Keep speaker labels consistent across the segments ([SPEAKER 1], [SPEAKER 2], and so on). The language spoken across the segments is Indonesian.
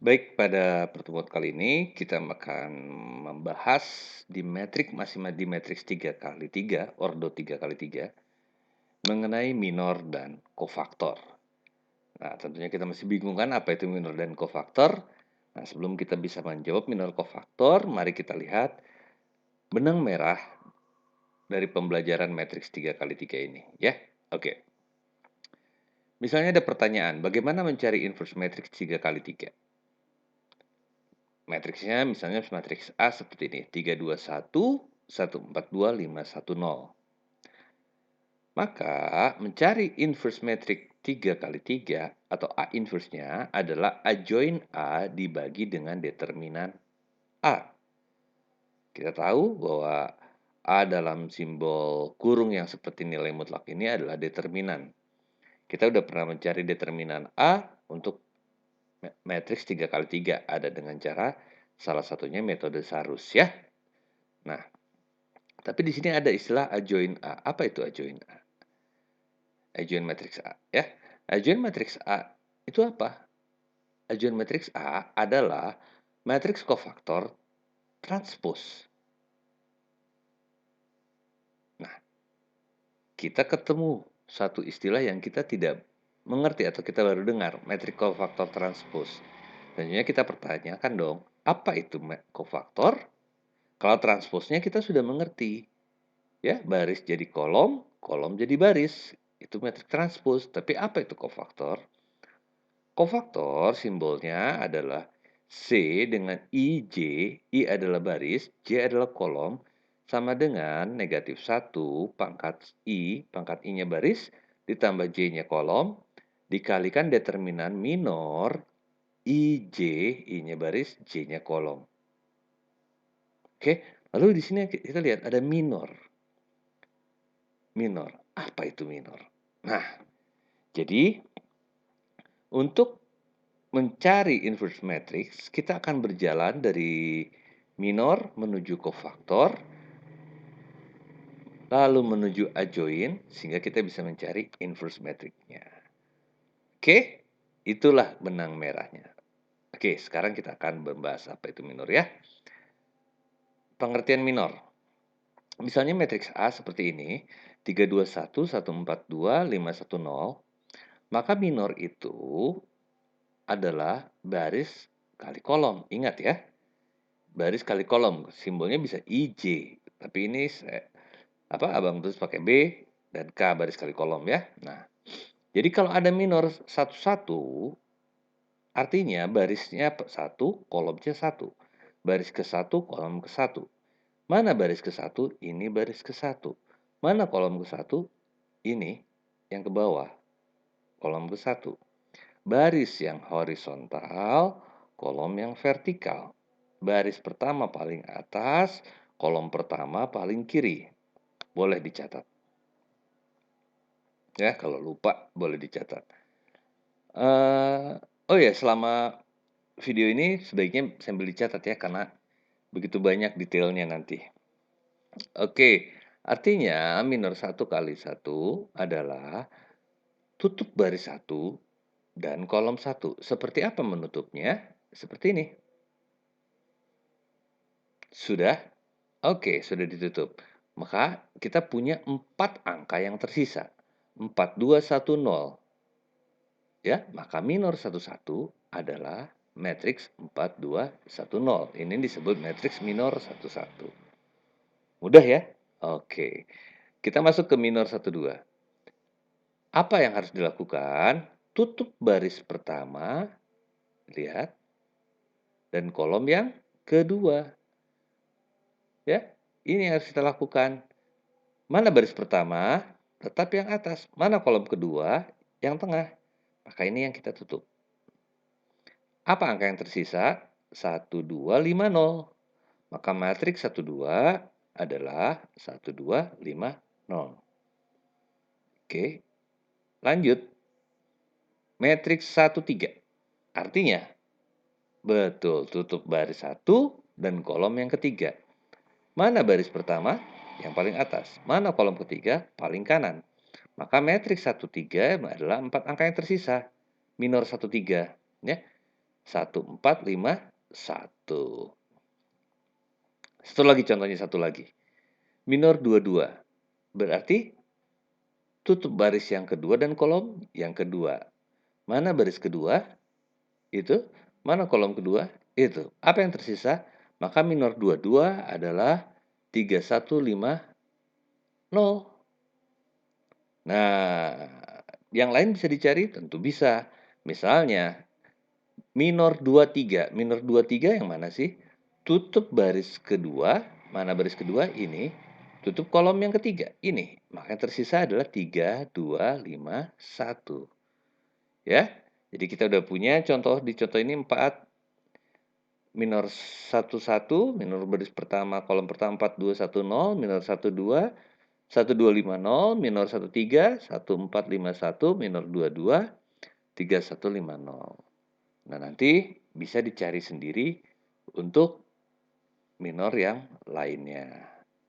[SPEAKER 1] Baik, pada pertemuan kali ini kita akan membahas di matriks 3 kali 3 ordo 3 kali 3 mengenai minor dan kofaktor. Nah, tentunya kita masih bingung kan apa itu minor dan kofaktor? Nah, sebelum kita bisa menjawab minor kofaktor, mari kita lihat benang merah dari pembelajaran matriks 3 kali 3 ini, ya. Oke. Misalnya ada pertanyaan, bagaimana mencari inverse matriks 3 kali 3? Matriksnya misalnya matriks A seperti ini, 321, 142, 510. Maka mencari inverse matrix 3 kali 3 atau A inverse-nya adalah adjoin A dibagi dengan determinan A. Kita tahu bahwa A dalam simbol kurung yang seperti nilai mutlak ini adalah determinan. Kita udah pernah mencari determinan A untuk matriks 3 kali 3 ada dengan cara salah satunya metode Sarus ya. Nah, tapi di sini ada istilah adjoin A. Apa itu adjoin A? Adjoin matriks A ya. Adjoin matriks A itu apa? Adjoin matriks A adalah matriks kofaktor transpose. Nah, kita ketemu satu istilah yang kita tidak mengerti atau kita baru dengar, matriks kofaktor transpose. Tentunya kita pertanyakan dong, apa itu kofaktor? Kalau transposnya kita sudah mengerti. Ya, baris jadi kolom, kolom jadi baris. Itu matriks transpose. Tapi apa itu kofaktor? Kofaktor simbolnya adalah C dengan IJ, I adalah baris, J adalah kolom, sama dengan negatif 1 pangkat pangkat I-nya baris, ditambah J-nya kolom, dikalikan determinan minor, IJ, I-nya baris, J-nya kolom. Oke, lalu di sini kita lihat ada minor. Minor, apa itu minor? Nah, jadi untuk mencari inverse matrix, kita akan berjalan dari minor menuju kofaktor, lalu menuju adjoin, sehingga kita bisa mencari inverse matrix-nya. Oke, itulah benang merahnya. Oke, sekarang kita akan membahas apa itu minor ya. Pengertian minor. Misalnya matriks A seperti ini, 321, 142, 510, maka minor itu adalah baris kali kolom. Ingat ya, baris kali kolom, simbolnya bisa IJ, tapi ini abang terus pakai B dan K baris kali kolom ya. Nah, jadi kalau ada minor 11, artinya barisnya 1, kolomnya 1. Baris ke-1, kolom ke-1. Mana baris ke-1? Ini baris ke-1. Mana kolom ke-1? Ini yang ke bawah, kolom ke-1. Baris yang horizontal, kolom yang vertikal. Baris pertama paling atas, kolom pertama paling kiri. Boleh dicatat. Ya, kalau lupa boleh dicatat. Oh ya, selama video ini sebaiknya sambil dicatat ya, karena begitu banyak detailnya nanti. Oke, artinya minor 1 kali 1 adalah tutup baris 1 dan kolom 1. Seperti apa menutupnya? Seperti ini. Sudah? Oke, sudah ditutup. Maka kita punya 4 angka yang tersisa. 4210. Ya, maka minor 11 adalah matriks 4210. Ini disebut matriks minor 11. Mudah ya? Oke. Kita masuk ke minor 12. Apa yang harus dilakukan? Tutup baris pertama, lihat, dan kolom yang kedua. Ya, ini yang harus kita lakukan. Mana baris pertama? Tetap yang atas. Mana kolom kedua? Yang tengah. Maka ini yang kita tutup. Apa angka yang tersisa? 1250. Maka matriks 12 adalah 1250. Oke, lanjut. Matriks 13. Artinya, betul, tutup baris 1 dan kolom yang ketiga. Mana baris pertama? Yang paling atas. Mana kolom ketiga? Paling kanan. Maka matriks 13 adalah 4 angka yang tersisa. Minor 13. Ya. 1451. Satu lagi contohnya, satu lagi. Minor 22. Berarti tutup baris yang kedua dan kolom yang kedua. Mana baris kedua? Itu. Mana kolom kedua? Itu. Apa yang tersisa? Maka minor 22 adalah 3150. Nah, yang lain bisa dicari? Tentu bisa. Misalnya, minor 23. Minor 23 yang mana sih? Tutup baris kedua. Mana baris kedua? Ini. Tutup kolom yang ketiga. Ini. Maka yang tersisa adalah 3, 2, 5, 1. Ya. Jadi kita udah punya contoh, di contoh ini 4. Minor 11, minor baris pertama, kolom pertama 4210, minor 12, 1250, minor 13, 1451, minor 22, 3150. Nah, nanti bisa dicari sendiri untuk minor yang lainnya.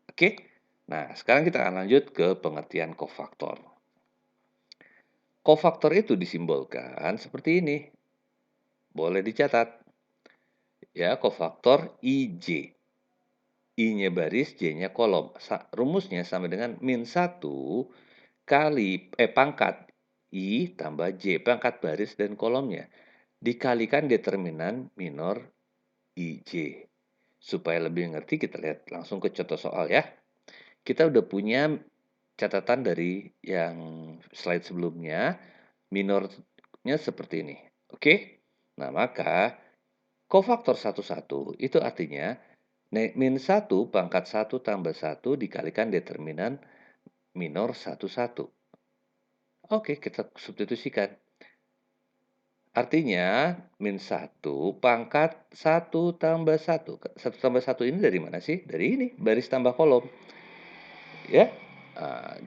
[SPEAKER 1] Oke? Nah, sekarang kita akan lanjut ke pengertian kofaktor. Kofaktor itu disimbolkan seperti ini. Boleh dicatat. Ya, kofaktor IJ. I-nya baris, J-nya kolom. Rumusnya sama dengan min 1 kali pangkat I tambah J, pangkat baris dan kolomnya, dikalikan determinan minor IJ. Supaya lebih ngerti, kita lihat langsung ke contoh soal ya. Kita udah punya catatan dari yang slide sebelumnya, minornya seperti ini. Oke? Nah, maka kofaktor 1 itu artinya min 1 pangkat 1 tambah 1 dikalikan determinan minor 1. Oke, kita substitusikan. Artinya, min 1 pangkat 1 tambah 1. 1 tambah 1 ini dari mana sih? Dari ini, baris tambah kolom. Ya,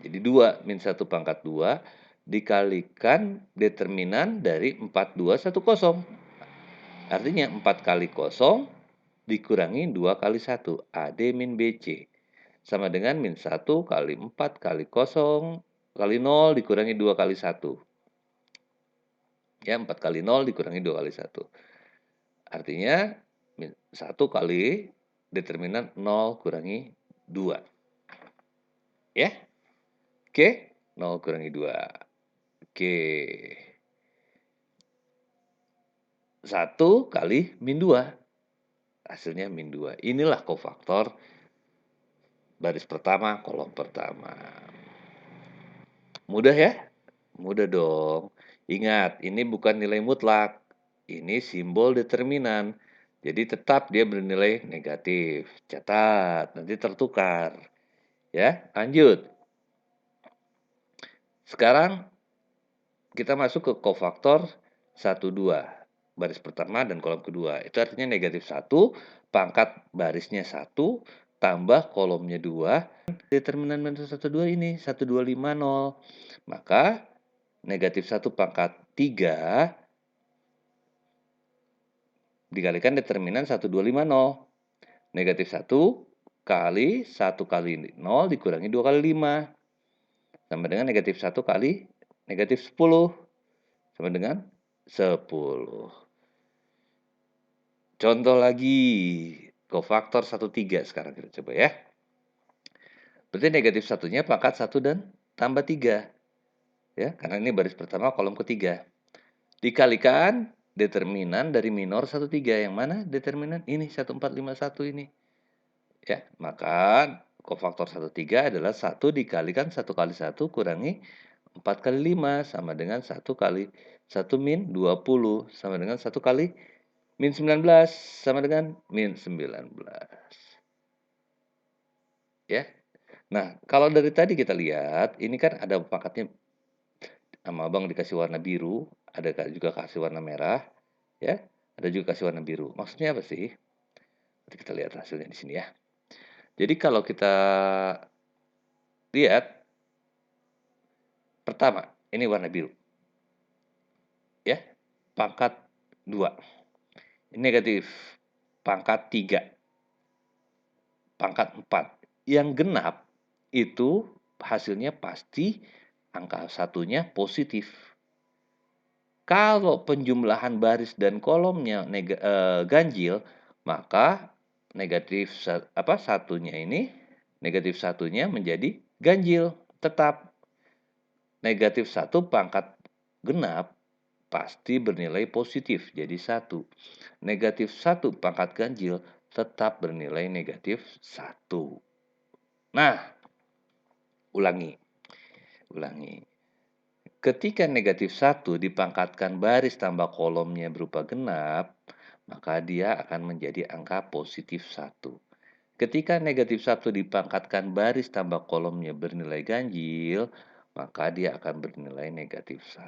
[SPEAKER 1] jadi 2, min 1 pangkat 2 dikalikan determinan dari 4210. Artinya 4 kali kosong dikurangi 2 kali 1, AD min BC. Sama dengan min 1 kali 4 kali kosong kali 0 dikurangi 2 kali 1. Ya, 4 kali 0 dikurangi 2 kali 1. Artinya, 1 kali determinan 0 kurangi 2. Ya, oke, 0 kurangi 2. Oke. 1 kali min 2. Hasilnya min 2. Inilah kofaktor baris pertama, kolom pertama. Mudah ya? Mudah dong. Ingat, ini bukan nilai mutlak. Ini simbol determinan. Jadi tetap dia bernilai negatif. Catat, nanti tertukar. Ya, lanjut. Sekarang kita masuk ke kofaktor 1, 2. Baris pertama dan kolom kedua. Itu artinya negatif 1, pangkat barisnya 1, tambah kolomnya 2. Determinan minus 1, 2 ini, 1250. Maka negatif 1 pangkat 3 dikalikan determinan 1250. Negatif 1 kali 1 kali 0 dikurangi 2 kali 5. Sama dengan negatif 1 kali negatif 10. Sama dengan 10. Contoh lagi, kofaktor 1, 3 sekarang kita coba ya. Berarti negatif 1-nya pangkat 1 dan tambah 3. Ya, karena ini baris pertama kolom ketiga. Dikalikan determinan dari minor 1, 3. Yang mana determinan? Ini 1451 ini. Ya, maka kofaktor 1, 3 adalah 1 dikalikan 1 kali 1 kurangi 4 kali 5 sama dengan 1 kali 1 min 20 sama dengan 1 kali min 19 sama dengan min 19. Ya. Nah, kalau dari tadi kita lihat, ini kan ada pangkatnya sama Abang dikasih warna biru, ada juga kasih warna merah, ya. Ada juga kasih warna biru. Maksudnya apa sih? Nanti kita lihat hasilnya di sini ya. Jadi kalau kita lihat, pertama, ini warna biru. Ya, pangkat 2. Ini negatif. Pangkat 3. Pangkat 4. Yang genap itu hasilnya pasti angka satunya positif. Kalau penjumlahan baris dan kolomnya ganjil, maka negatif satunya menjadi ganjil. Tetap negatif 1 pangkat genap pasti bernilai positif, jadi 1. Negatif 1 pangkat ganjil tetap bernilai negatif 1. Nah, ulangi. Ketika negatif 1 dipangkatkan baris tambah kolomnya berupa genap, maka dia akan menjadi angka positif 1. Ketika negatif 1 dipangkatkan baris tambah kolomnya bernilai ganjil, maka dia akan bernilai negatif 1.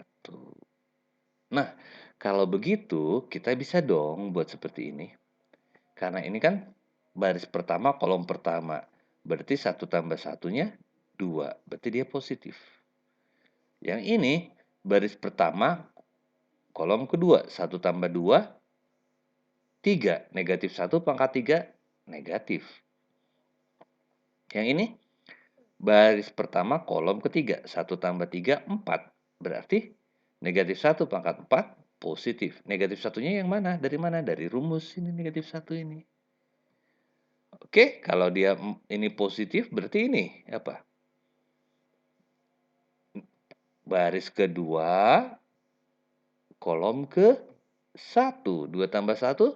[SPEAKER 1] Nah, kalau begitu kita bisa dong buat seperti ini. Karena ini kan baris pertama, kolom pertama. Berarti 1 tambah 1-nya 2. Berarti dia positif. Yang ini baris pertama, kolom kedua. 1 tambah 2, 3. Negatif 1 pangkat 3, negatif. Yang ini baris pertama, kolom ketiga. 1 tambah 3, 4. Berarti negatif 1 pangkat 4, positif. Negatif satunya yang mana? Dari mana? Dari rumus ini negatif 1 ini. Oke, kalau dia ini positif, berarti ini apa? Baris kedua, kolom ke 1. 2 tambah 1,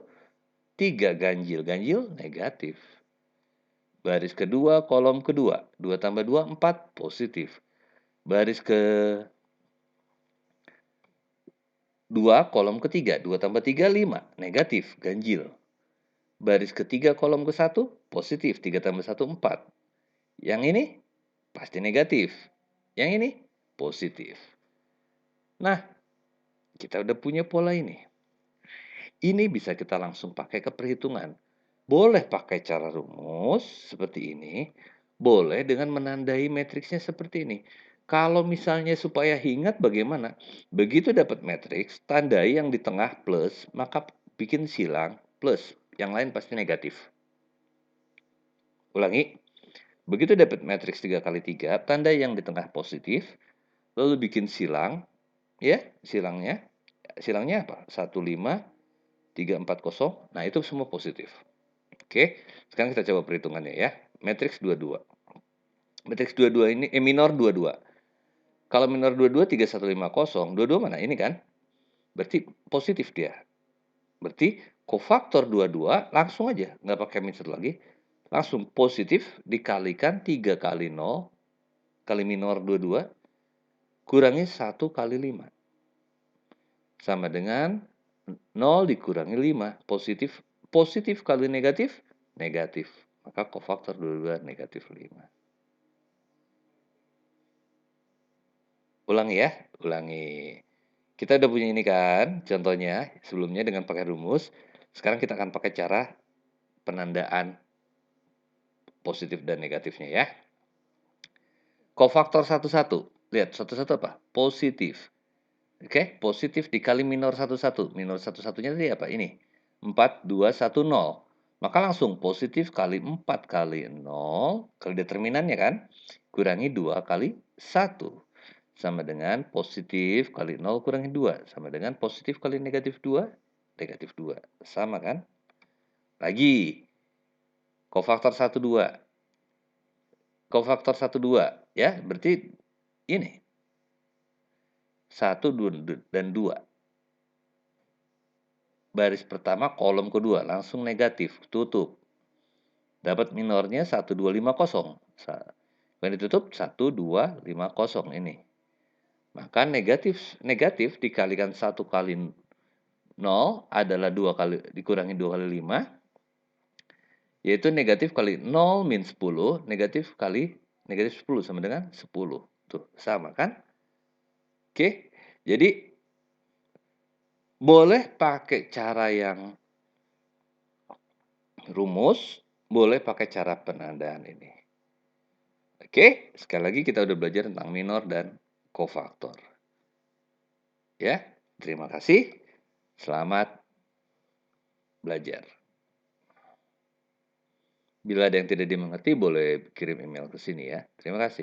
[SPEAKER 1] 3. Ganjil. Ganjil negatif. Baris kedua, kolom kedua. 2 tambah 2, 4. Positif. Baris ke 2, kolom ketiga. 2 tambah 3, 5. Negatif. Ganjil. Baris ketiga, kolom ke 1. Positif. 3 tambah 1, 4. Yang ini pasti negatif. Yang ini positif. Nah, kita udah punya pola ini. Ini bisa kita langsung pakai ke perhitungan. Boleh pakai cara rumus seperti ini, boleh dengan menandai matriksnya seperti ini. Kalau misalnya supaya ingat bagaimana? Begitu dapat matriks, tandai yang di tengah plus, maka bikin silang plus. Yang lain pasti negatif. Ulangi. Begitu dapat matriks 3 kali 3, tandai yang di tengah positif, lalu bikin silang, ya, silangnya. Silangnya apa? 1, 5, 3, 4, 0. Nah, itu semua positif. Oke, sekarang kita coba perhitungannya ya. Matriks 22. Matriks 22 ini minor 22. Kalau minor 22 3, 1, 5, 0. 22 mana? Ini kan? Berarti positif dia. Berarti kofaktor 22 langsung aja, nggak pakai minus lagi. Langsung positif dikalikan 3 kali 0 kali minor 22 kurangi 1 kali 5. Sama dengan 0 dikurangi 5. Positif kali negatif, negatif. Maka kofaktor 22 negatif 5. Ulangi ya, ulangi. Kita udah punya ini kan, contohnya sebelumnya dengan pakai rumus. Sekarang kita akan pakai cara penandaan positif dan negatifnya ya. Kofaktor 11. Lihat, 11 apa? Positif. Oke, positif dikali minor 11. Minor 11-nya tadi apa? Ini. 4, 2, 1, 0. Maka langsung positif kali 4 kali 0, kali determinannya kan, kurangi 2 kali 1. Sama dengan positif kali 0 kurangi 2. Sama dengan positif kali negatif 2, negatif 2. Sama kan? Lagi, kofaktor 1, 2. Kofaktor 1, 2. Ya, berarti ini. 1 dan 2. Baris pertama, kolom kedua. Langsung negatif. Tutup. Dapat minornya 1, 2, 5, 0. Kemudian ditutup 1, 2, 5, 0 ini. Maka negatif dikalikan 1 kali 0 adalah 2 kali dikurangi 2 kali 5, yaitu negatif kali 0 min 10, negatif kali negatif 10 sama dengan 10. Tuh, sama kan? Oke, jadi boleh pakai cara yang rumus, boleh pakai cara penandaan ini. Oke, sekali lagi kita udah belajar tentang minor dan kofaktor. Ya, terima kasih. Selamat belajar. Bila ada yang tidak dimengerti, boleh kirim email ke sini ya. Terima kasih.